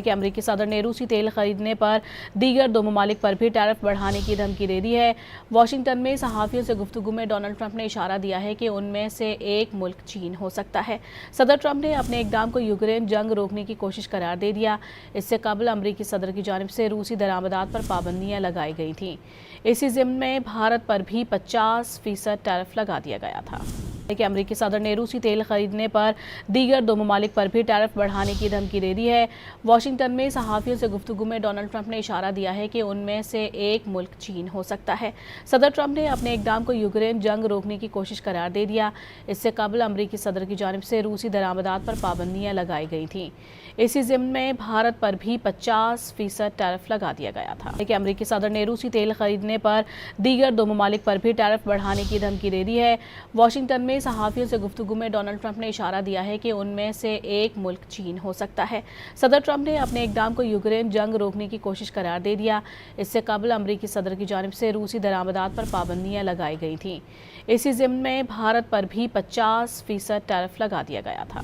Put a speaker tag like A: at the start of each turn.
A: کہ امریکی صدر نے روسی تیل خریدنے پر دیگر دو ممالک پر بھی ٹیرف بڑھانے کی دھمکی دے دی ہے۔ واشنگٹن میں صحافیوں سے گفتگو میں ڈونلڈ ٹرمپ نے اشارہ دیا ہے کہ ان میں سے ایک ملک چین ہو سکتا ہے۔ صدر ٹرمپ نے اپنے اقدام کو یوکرین جنگ روکنے کی کوشش قرار دے دیا۔ اس سے قبل امریکی صدر کی جانب سے روسی درآمدات پر پابندیاں لگائی گئی تھیں۔ اسی ضمن میں بھارت پر بھی 50% ٹیرف لگا دیا گیا تھا۔ کہ امریکی صدر نے روسی تیل خریدنے پر دیگر دو ممالک پر بھی ٹیرف بڑھانے کی دھمکی دے دی ہے۔ واشنگٹن میں صحافیوں سے گفتگو میں ڈونلڈ ٹرمپ نے اشارہ دیا ہے کہ ان میں سے ایک ملک چین ہو سکتا ہے۔ صدر ٹرمپ نے اپنے اقدام کو یوکرین جنگ روکنے کی کوشش قرار دے دیا۔ اس سے قبل امریکی صدر کی جانب سے روسی درآمدات پر پابندیاں لگائی گئی تھیں۔ اسی ضمن میں بھارت پر بھی 50% ٹیرف لگا دیا گیا تھا۔ کہ امریکی صدر نے روسی تیل خریدنے پر دیگر دو ممالک پر بھی ٹیرف بڑھانے کی دھمکی دے دی ہے۔ واشنگٹن میں صحافیوں سے گفتگو میں ڈونلڈ ٹرمپ نے اشارہ دیا ہے کہ ان میں سے ایک ملک چین ہو سکتا ہے۔ صدر ٹرمپ نے اپنے اقدام کو یوکرین جنگ روکنے کی کوشش قرار دے دیا۔ اس سے قبل امریکی صدر کی جانب سے روسی درآمدات پر پابندیاں لگائی گئی تھیں۔ اسی ضمن میں بھارت پر بھی 50% ٹیرف لگا دیا گیا تھا۔